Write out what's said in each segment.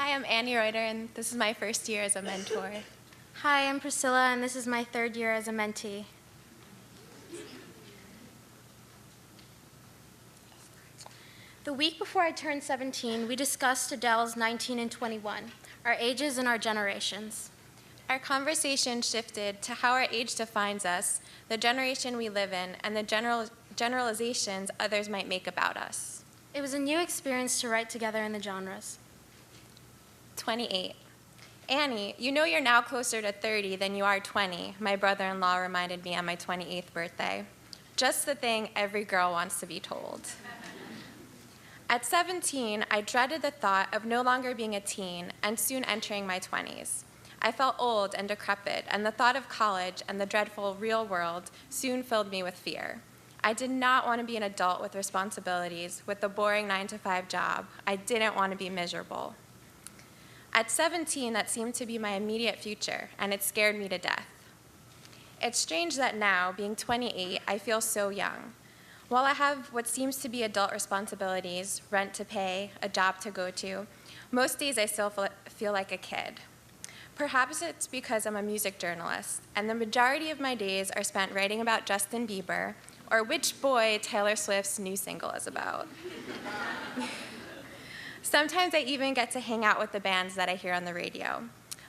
Hi, I'm Annie Reuter, and this is my first year as a mentor. Hi, I'm Priscilla, and this is my third year as a mentee. The week before I turned 17, we discussed Adele's 19 and 21, our ages and our generations. Our conversation shifted to how our age defines us, the generation we live in, and the generalizations others might make about us. It was a new experience to write together in the genres. 28. Annie, you know you're now closer to 30 than you are 20, my brother-in-law reminded me on my 28th birthday. Just the thing every girl wants to be told. At 17, I dreaded the thought of no longer being a teen and soon entering my 20s. I felt old and decrepit, and the thought of college and the dreadful real world soon filled me with fear. I did not want to be an adult with responsibilities, with a boring 9-to-5 job. I didn't want to be miserable. At 17, that seemed to be my immediate future, and it scared me to death. It's strange that now, being 28, I feel so young. While I have what seems to be adult responsibilities, rent to pay, a job to go to, most days I still feel like a kid. Perhaps it's because I'm a music journalist, and the majority of my days are spent writing about Justin Bieber, or which boy Taylor Swift's new single is about. Sometimes I even get to hang out with the bands that I hear on the radio.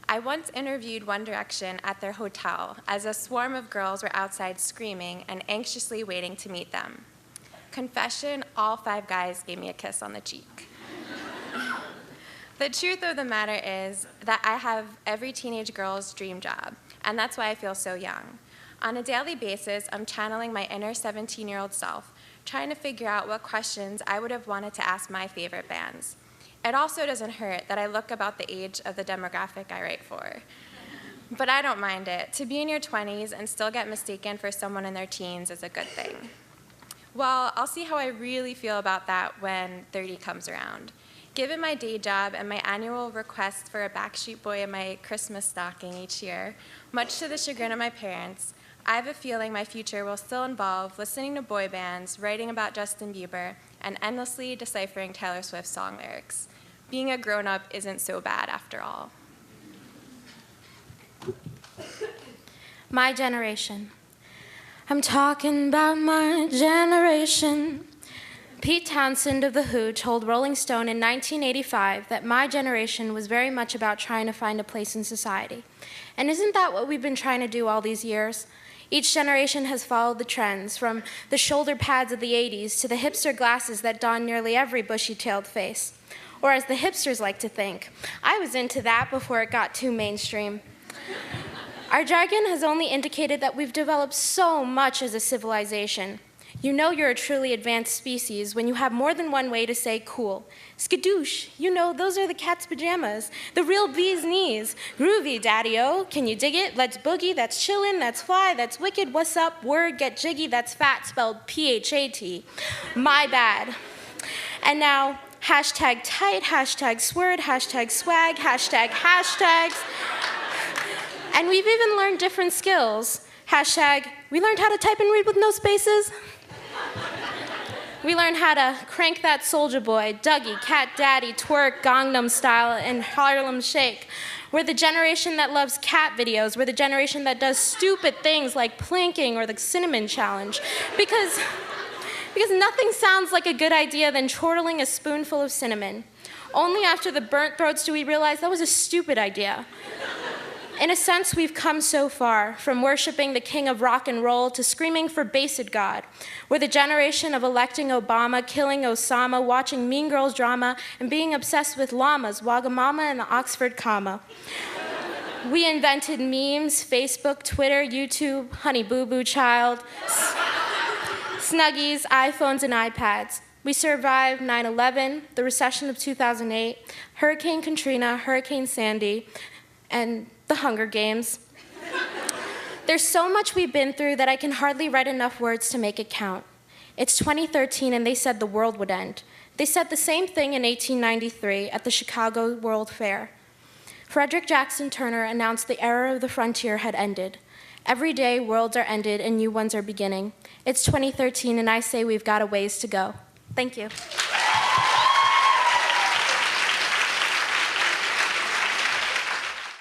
I once interviewed One Direction at their hotel as a swarm of girls were outside screaming and anxiously waiting to meet them. Confession, all 5 guys gave me a kiss on the cheek. The truth of the matter is that I have every teenage girl's dream job, and that's why I feel so young. On a daily basis, I'm channeling my inner 17-year-old self, trying to figure out what questions I would have wanted to ask my favorite bands. It also doesn't hurt that I look about the age of the demographic I write for. But I don't mind it. To be in your 20s and still get mistaken for someone in their teens is a good thing. Well, I'll see how I really feel about that when 30 comes around. Given my day job and my annual request for a Backstreet Boy in my Christmas stocking each year, much to the chagrin of my parents, I have a feeling my future will still involve listening to boy bands, writing about Justin Bieber, and endlessly deciphering Taylor Swift song lyrics. Being a grown-up isn't so bad after all. My generation. I'm talking about my generation. Pete Townsend of The Who told Rolling Stone in 1985 that my generation was very much about trying to find a place in society. And isn't that what we've been trying to do all these years? Each generation has followed the trends, from the shoulder pads of the 80s to the hipster glasses that don nearly every bushy-tailed face. Or as the hipsters like to think, I was into that before it got too mainstream. Our jargon has only indicated that we've developed so much as a civilization. You know you're a truly advanced species when you have more than one way to say cool. Skadoosh, you know, those are the cat's pajamas. The real bee's knees. Groovy, daddy-o, can you dig it? Let's boogie, that's chillin', that's fly, that's wicked, what's up, word, get jiggy, that's fat, spelled P-H-A-T. My bad. And now, hashtag tight, hashtag sword, hashtag swag, hashtag hashtags. And we've even learned different skills. Hashtag, we learned how to type and read with no spaces. We learned how to crank that Soulja Boy, Dougie, Cat Daddy, twerk, Gangnam Style, and Harlem Shake. We're the generation that loves cat videos. We're the generation that does stupid things like planking or the cinnamon challenge. Because nothing sounds like a good idea than chortling a spoonful of cinnamon. Only after the burnt throats do we realize that was a stupid idea. In a sense, we've come so far, from worshiping the king of rock and roll to screaming for Based God. We're the generation of electing Obama, killing Osama, watching Mean Girls drama, and being obsessed with llamas, Wagamama, and the Oxford comma. We invented memes, Facebook, Twitter, YouTube, Honey Boo Boo Child, Snuggies, iPhones, and iPads. We survived 9/11, the recession of 2008, Hurricane Katrina, Hurricane Sandy, and the Hunger Games. There's so much we've been through that I can hardly write enough words to make it count. It's 2013 and they said the world would end. They said the same thing in 1893 at the Chicago World Fair. Frederick Jackson Turner announced the era of the frontier had ended. Every day, worlds are ended and new ones are beginning. It's 2013 and I say we've got a ways to go. Thank you.